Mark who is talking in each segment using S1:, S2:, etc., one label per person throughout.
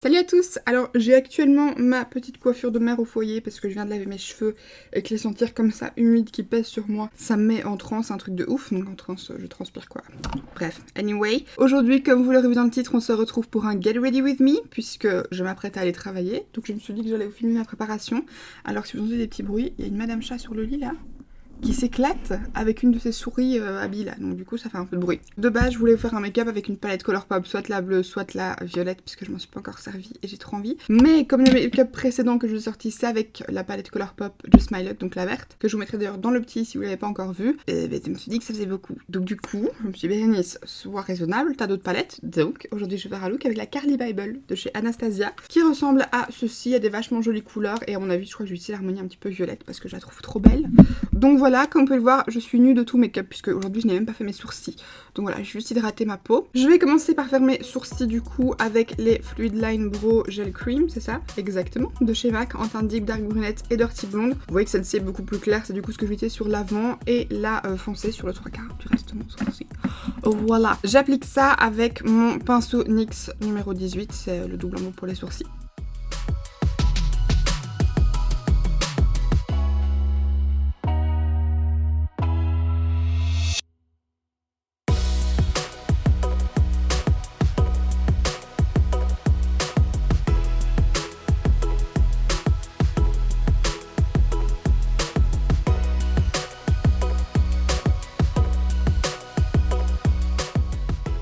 S1: Salut à tous. Alors j'ai actuellement ma petite coiffure de mère au foyer parce que je viens de laver mes cheveux et que les sentir comme ça humides qui pèsent sur moi, ça me met en transe, un truc de ouf. Donc en transe, je transpire quoi. Bref, anyway. Aujourd'hui, comme vous l'aurez vu dans le titre, on se retrouve pour un Get Ready With Me puisque je m'apprête à aller travailler. Donc je me suis dit que j'allais vous filmer ma préparation. Alors si vous entendez des petits bruits, il y a une madame chat sur le lit là qui s'éclate avec une de ses souris habilles là, donc du coup ça fait un peu de bruit. De base je voulais faire un make-up avec une palette Colourpop, soit la bleue, soit la violette, puisque je m'en suis pas encore servie et j'ai trop envie. Mais comme le make-up précédent que je vous ai sorti, c'est avec la palette Colourpop Just My Luck, donc la verte, que je vous mettrai d'ailleurs dans le petit si vous l'avez pas encore vu, et je me suis dit que ça faisait beaucoup. Donc du coup, je me suis dit, Bérénice, sois raisonnable, t'as d'autres palettes, donc aujourd'hui je vais faire un look avec la Carly Bible de chez Anastasia, qui ressemble à ceci, a des vachement jolies couleurs, et à mon avis je crois que je vais utiliser l'harmonie un petit peu violette parce que je la trouve trop belle. Donc voilà, comme vous pouvez le voir, je suis nue de tout make-up puisque aujourd'hui je n'ai même pas fait mes sourcils. Donc voilà, j'ai juste hydraté ma peau. Je vais commencer par faire mes sourcils du coup avec les Fluid Line Brow Gel Cream, c'est ça? Exactement, de chez MAC en teinte deep, dark brunette et dirty blonde. Vous voyez que celle-ci est beaucoup plus claire, c'est du coup ce que j'utilisais sur l'avant et la foncée sur le 3/4 du reste de mon sourcil. Voilà, j'applique ça avec mon pinceau NYX numéro 18, c'est le double mot pour les sourcils.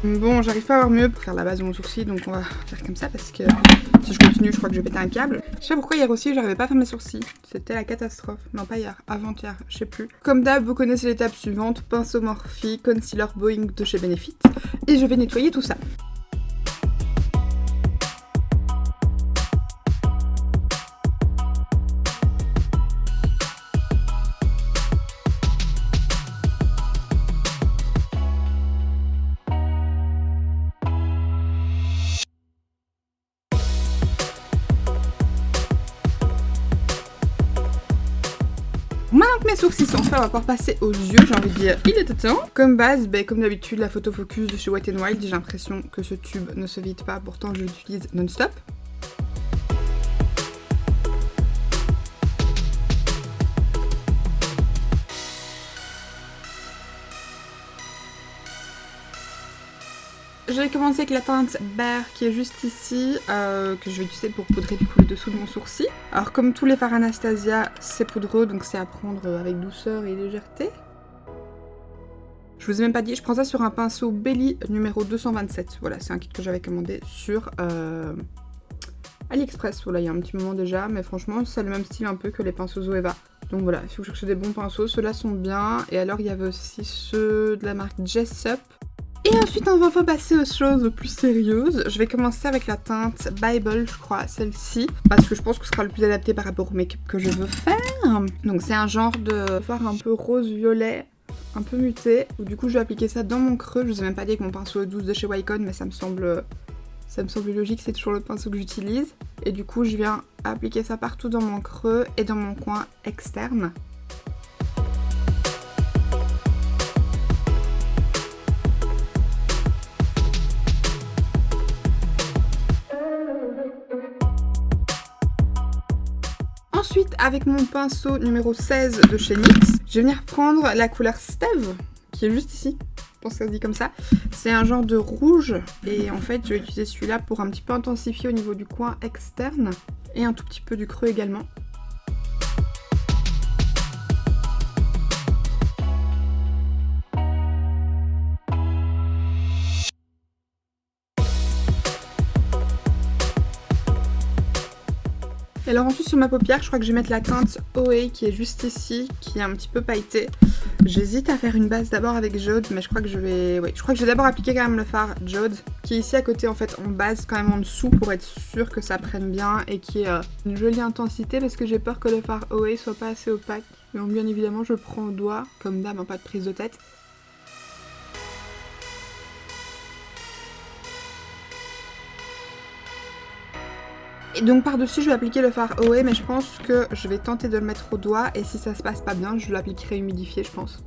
S1: Bon, j'arrive pas à avoir mieux pour faire la base de mon sourcil, donc on va faire comme ça parce que si je continue, je crois que je vais péter un câble. Je sais pas pourquoi hier aussi, j'arrivais pas à faire mes sourcils. C'était la catastrophe. Non, pas hier, avant-hier, je sais plus. Comme d'hab, vous connaissez l'étape suivante, pinceau Morphe, concealer Boeing de chez Benefit. Et je vais nettoyer tout ça. Maintenant que mes sourcils sont faits, on va pouvoir passer aux yeux, j'ai envie de dire, il était temps. Comme base, comme d'habitude, la photo focus de chez Wet n Wild, j'ai l'impression que ce tube ne se vide pas, pourtant je l'utilise non-stop. Je vais commencer avec la teinte Bear qui est juste ici, que je vais utiliser pour poudrer du coup le dessous de mon sourcil. Alors comme tous les fards Anastasia, c'est poudreux, donc c'est à prendre avec douceur et légèreté. Je vous ai même pas dit, je prends ça sur un pinceau Belly numéro 227. Voilà, c'est un kit que j'avais commandé sur AliExpress. Voilà, il y a un petit moment déjà, mais franchement, c'est le même style un peu que les pinceaux Zoeva. Donc voilà, si vous cherchez des bons pinceaux, ceux-là sont bien. Et alors, il y avait aussi ceux de la marque Jessup. Et ensuite, on va enfin passer aux choses plus sérieuses. Je vais commencer avec la teinte Bible, je crois, celle-ci, parce que je pense que ce sera le plus adapté par rapport au make-up que je veux faire. Donc c'est un genre de fard un peu rose-violet, un peu muté. Du coup, je vais appliquer ça dans mon creux. Je vous ai même pas dit avec mon pinceau 12 de chez Wycon, mais ça me semble logique, c'est toujours le pinceau que j'utilise. Et du coup, je viens appliquer ça partout dans mon creux et dans mon coin externe. Ensuite, avec mon pinceau numéro 16 de chez NYX, je vais venir prendre la couleur Steve, qui est juste ici. Je pense que ça se dit comme ça. C'est un genre de rouge, et en fait, je vais utiliser celui-là pour un petit peu intensifier au niveau du coin externe, et un tout petit peu du creux également. Et alors ensuite sur ma paupière, je crois que je vais mettre la teinte OA qui est juste ici, qui est un petit peu pailletée. J'hésite à faire une base d'abord avec Jode, mais je crois que je vais d'abord appliquer quand même le fard Jode, qui est ici à côté en fait en base quand même en dessous pour être sûr que ça prenne bien et qui est une jolie intensité parce que j'ai peur que le fard OA soit pas assez opaque. Mais bien évidemment je le prends au doigt, comme d'hab, hein, pas de prise de tête. Et donc par-dessus je vais appliquer le fard OA, mais je pense que je vais tenter de le mettre au doigt et si ça se passe pas bien, je l'appliquerai humidifié je pense.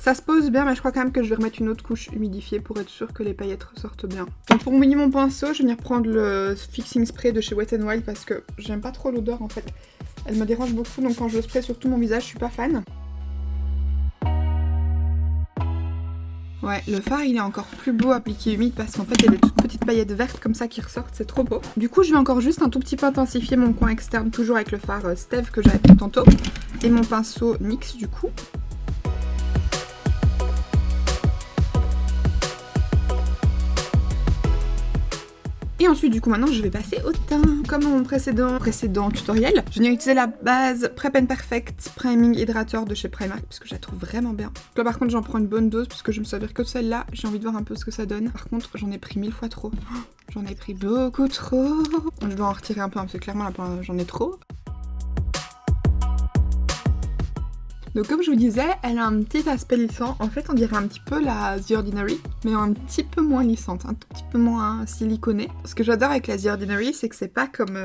S1: Ça se pose bien, mais je crois quand même que je vais remettre une autre couche humidifiée pour être sûre que les paillettes ressortent bien. Donc pour mouiller mon pinceau, je vais venir prendre le fixing spray de chez Wet n Wild parce que j'aime pas trop l'odeur en fait. Elle me dérange beaucoup, donc quand je le spray sur tout mon visage, je suis pas fan. Ouais, le fard il est encore plus beau appliqué humide parce qu'en fait il y a des toutes petites paillettes vertes comme ça qui ressortent, c'est trop beau. Du coup je vais encore juste un tout petit peu intensifier mon coin externe, toujours avec le fard Steve que j'avais fait tantôt. Et mon pinceau NYX du coup. Et ensuite du coup maintenant je vais passer au teint. Comme dans mon précédent tutoriel, je viens utiliser la base Prep and Perfect Priming Hydrator de chez Primark parce que je la trouve vraiment bien. Donc là par contre j'en prends une bonne dose parce que je me servir que de celle-là, j'ai envie de voir un peu ce que ça donne. Par contre j'en ai pris 1000 fois trop. J'en ai pris beaucoup trop. Je dois en retirer un peu parce que clairement là j'en ai trop. Donc comme je vous disais, elle a un petit aspect lissant. En fait on dirait un petit peu la The Ordinary, mais un petit peu moins lissante, un tout petit peu moins siliconée. Ce que j'adore avec la The Ordinary, c'est que c'est pas comme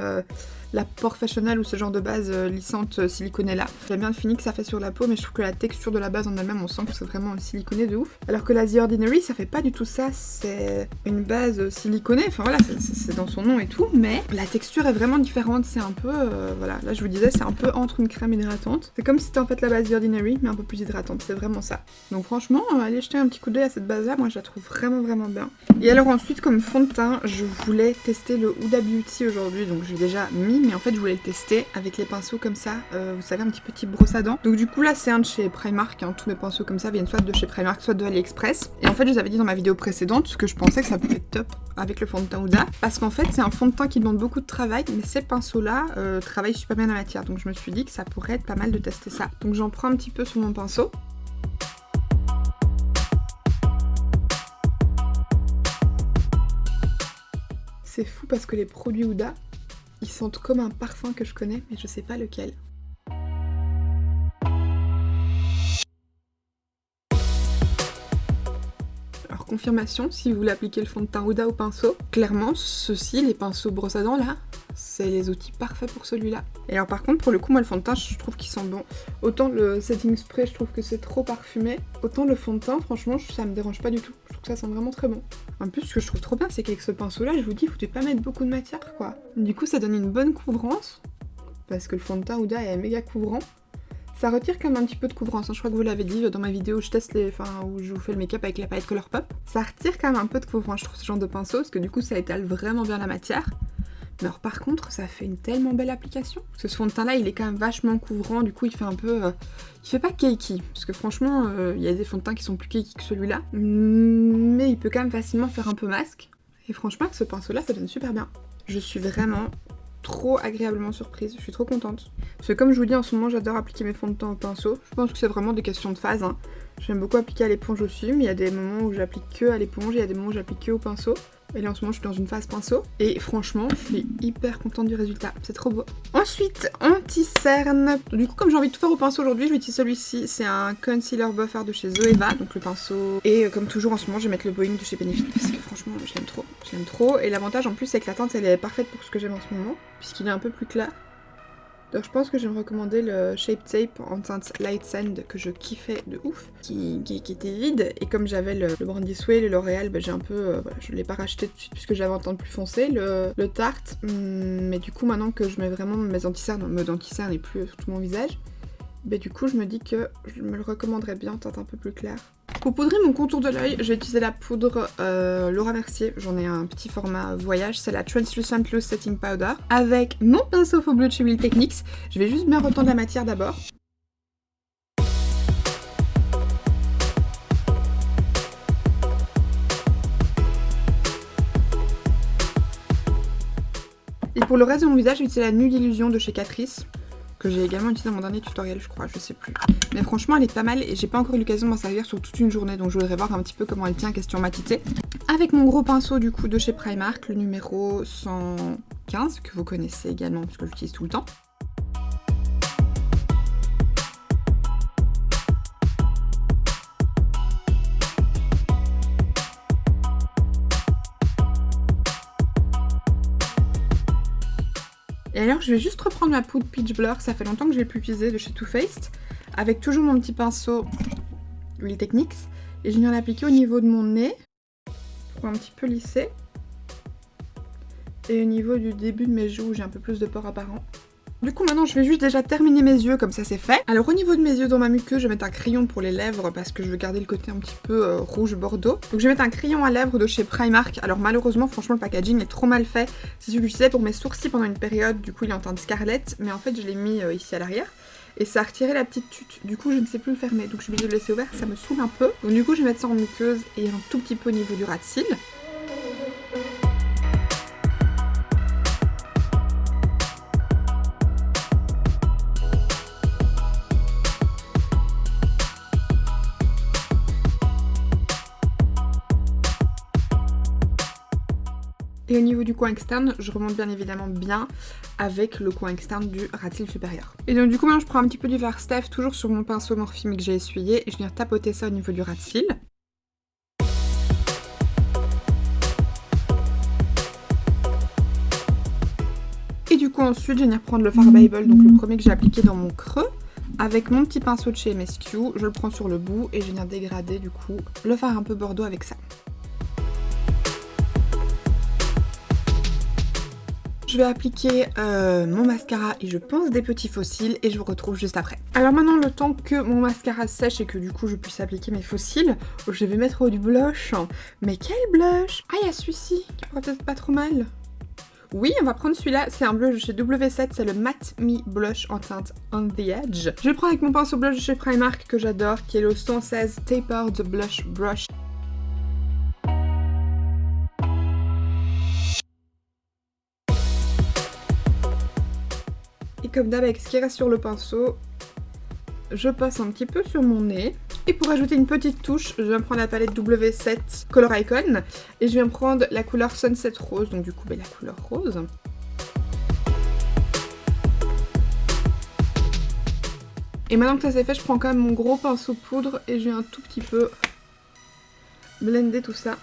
S1: la Porefessional ou ce genre de base lissante siliconée là. J'aime bien le fini que ça fait sur la peau, mais je trouve que la texture de la base en elle-même, on sent que c'est vraiment siliconé de ouf. Alors que la The Ordinary, ça fait pas du tout ça, c'est une base siliconée, enfin voilà, c'est dans son nom et tout, mais la texture est vraiment différente, c'est un peu, voilà, là je vous disais, c'est un peu entre une crème hydratante. C'est comme si c'était en fait la base The Ordinary, mais un peu plus hydratante, c'est vraiment ça. Donc franchement, allez jeter un petit coup d'œil à cette base là, moi je la trouve vraiment bien. Et alors ensuite, comme fond de teint, je voulais tester le Huda Beauty aujourd'hui, donc j'ai déjà mis, mais en fait je voulais le tester avec les pinceaux comme ça, vous savez, un petit peu type brosse à dents. Donc du coup là c'est un de chez Primark, hein. Tous mes pinceaux comme ça viennent soit de chez Primark, soit de AliExpress. Et en fait je vous avais dit dans ma vidéo précédente que je pensais que ça pouvait être top avec le fond de teint Huda, parce qu'en fait c'est un fond de teint qui demande beaucoup de travail, mais ces pinceaux là travaillent super bien la matière, donc je me suis dit que ça pourrait être pas mal de tester ça. Donc j'en prends un petit peu sur mon pinceau. C'est fou parce que les produits Huda, ils sentent comme un parfum que je connais, mais je sais pas lequel. Alors confirmation, si vous voulez appliquer le fond de teint Huda au pinceau, clairement ceux-ci, les pinceaux brosse à dents là, c'est les outils parfaits pour celui-là. Et alors par contre pour le coup moi le fond de teint je trouve qu'il sent bon. Autant le setting spray je trouve que c'est trop parfumé, autant le fond de teint franchement ça me dérange pas du tout. Je trouve que ça sent vraiment très bon. En plus ce que je trouve trop bien c'est qu'avec ce pinceau là je vous dis vous devez pas mettre beaucoup de matière quoi. Du coup ça donne une bonne couvrance, parce que le fond de teint Huda est méga couvrant. Ça retire quand même un petit peu de couvrance, hein. Je crois que vous l'avez dit dans ma vidéo où je teste où je vous fais le make-up avec la palette Colourpop. Ça retire quand même un peu de couvrance je trouve ce genre de pinceau, parce que du coup ça étale vraiment bien la matière. Mais alors par contre ça fait une tellement belle application. Parce que ce fond de teint là il est quand même vachement couvrant, du coup il fait un peu... il fait pas cakey, parce que franchement il y a des fonds de teint qui sont plus cakey que celui-là. Mais il peut quand même facilement faire un peu masque. Et franchement avec ce pinceau là ça donne super bien. Je suis vraiment trop agréablement surprise, je suis trop contente. Parce que comme je vous dis en ce moment j'adore appliquer mes fonds de teint au pinceau. Je pense que c'est vraiment des questions de phase, hein. J'aime beaucoup appliquer à l'éponge aussi, mais il y a des moments où j'applique que à l'éponge et il y a des moments où j'applique que au pinceau. Et là en ce moment je suis dans une phase pinceau. Et franchement je suis hyper contente du résultat, c'est trop beau. Ensuite, anti-cerne. Du coup comme j'ai envie de tout faire au pinceau aujourd'hui, je vais utiliser celui-ci. C'est un concealer buffer de chez Zoeva, donc le pinceau. Et comme toujours en ce moment je vais mettre le Boeing de chez Benefit parce que franchement je l'aime trop. Je l'aime trop. Et l'avantage en plus c'est que la teinte elle est parfaite pour ce que j'aime en ce moment, puisqu'il est un peu plus clair. Donc je pense que je vais me recommander le Shape Tape en teinte Light Sand que je kiffais de ouf, qui était vide, et comme j'avais le Brandy Sway, le L'Oréal, bah j'ai un peu, voilà, je l'ai pas racheté tout de suite puisque j'avais en teinte plus foncée, le Tarte, mais du coup maintenant que je mets vraiment mes anti-cernes, mode anti-cerne et plus sur tout mon visage, bah du coup je me dis que je me le recommanderais bien en teinte un peu plus claire. Pour poudrer mon contour de l'œil, je vais utiliser la poudre Laura Mercier. J'en ai un petit format voyage, c'est la Translucent Loose Setting Powder. Avec mon pinceau faux bleu de chez Real Techniques. Je vais juste bien retendre la matière d'abord. Et pour le reste de mon visage, je vais utiliser la Nude Illusion de chez Catrice, que j'ai également utilisé dans mon dernier tutoriel je crois, je sais plus. Mais franchement elle est pas mal et j'ai pas encore eu l'occasion de m'en servir sur toute une journée, donc je voudrais voir un petit peu comment elle tient question matité. Avec mon gros pinceau du coup de chez Primark, le numéro 115 que vous connaissez également parce que j'utilise tout le temps. Et alors je vais juste reprendre ma poudre Peach Blur, ça fait longtemps que je l'ai plus utilisée de chez Too Faced, avec toujours mon petit pinceau l'huile Techniques. Et je viens l'appliquer au niveau de mon nez pour un petit peu lisser. Et au niveau du début de mes joues, j'ai un peu plus de pores apparents. Du coup maintenant je vais juste déjà terminer mes yeux, comme ça c'est fait. Alors au niveau de mes yeux dans ma muqueuse, je vais mettre un crayon pour les lèvres parce que je veux garder le côté un petit peu rouge bordeaux. Donc je vais mettre un crayon à lèvres de chez Primark. Alors malheureusement franchement le packaging est trop mal fait. C'est celui que j'utilisais pour mes sourcils pendant une période, du coup il est en teinte Scarlett. Mais en fait je l'ai mis ici à l'arrière. Et ça a retiré la petite tute, du coup je ne sais plus le fermer. Donc je suis obligée de le laisser ouvert, ça me saoule un peu. Donc du coup je vais mettre ça en muqueuse et un tout petit peu au niveau du ras de cils. Et au niveau du coin externe, je remonte bien évidemment bien avec le coin externe du ras de cils supérieur. Et donc du coup maintenant je prends un petit peu du fard Steph, toujours sur mon pinceau Morphe que j'ai essuyé, et je viens tapoter ça au niveau du ras de cils. Et du coup ensuite je viens prendre le fard Bible, donc le premier que j'ai appliqué dans mon creux, avec mon petit pinceau de chez MSQ, je le prends sur le bout et je viens dégrader du coup le fard un peu bordeaux avec ça. Je vais appliquer mon mascara et je pense des petits faux cils et je vous retrouve juste après. Alors maintenant le temps que mon mascara sèche et que du coup je puisse appliquer mes faux cils, je vais mettre du blush. Mais quel blush? Ah il y a celui-ci qui pourrait peut-être pas trop mal. Oui, on va prendre celui-là, c'est un blush de chez W7, c'est le Matte Me Blush en teinte On The Edge. Je le prends avec mon pinceau blush de chez Primark que j'adore, qui est le 116 Tapered Blush Brush. Et comme d'hab, avec ce qui reste sur le pinceau, je passe un petit peu sur mon nez. Et pour ajouter une petite touche, je viens prendre la palette W7 Color Icon. Et je viens prendre la couleur Sunset Rose, donc du coup la couleur rose. Et maintenant que ça c'est fait, je prends quand même mon gros pinceau poudre et je viens un tout petit peu blender tout ça.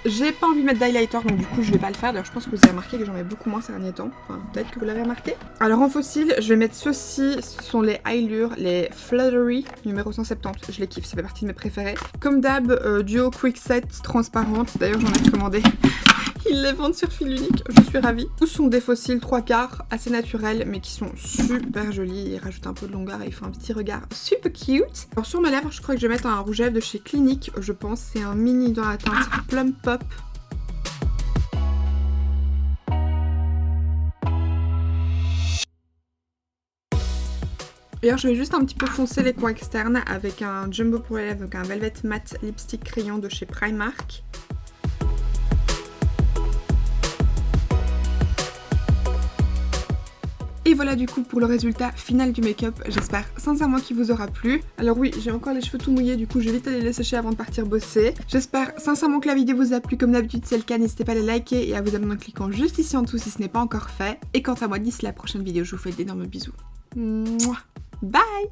S1: J'ai pas envie de mettre d'highlighter, donc du coup je vais pas le faire. D'ailleurs je pense que vous avez remarqué que j'en mets beaucoup moins ces derniers temps. Enfin peut-être que vous l'avez remarqué. Alors en fossile, je vais mettre ceux-ci. Ce sont les Eyelure, les Fluttery numéro 170. Je les kiffe, ça fait partie de mes préférés. Comme d'hab, duo Quickset transparente. D'ailleurs j'en ai commandé. Ils les vendent sur fil unique, je suis ravie. Tous sont des fossiles 3/4, assez naturels, mais qui sont super jolis. Ils rajoutent un peu de longueur et ils font un petit regard super cute. Alors sur mes lèvres, je crois que je vais mettre un rouge à lèvres de chez Clinique, je pense. C'est un mini dans la teinte Plum Pop. Et alors je vais juste un petit peu foncer les coins externes avec un Jumbo pour les lèvres, donc un Velvet Matte Lipstick Crayon de chez Primark. Et voilà du coup pour le résultat final du make-up, j'espère sincèrement qu'il vous aura plu. Alors oui, j'ai encore les cheveux tout mouillés, du coup je vais vite aller les sécher avant de partir bosser. J'espère sincèrement que la vidéo vous a plu, comme d'habitude c'est le cas, n'hésitez pas à les liker et à vous abonner en cliquant juste ici en dessous si ce n'est pas encore fait. Et quant à moi, d'ici la prochaine vidéo, je vous fais d'énormes bisous. Mouah. Bye!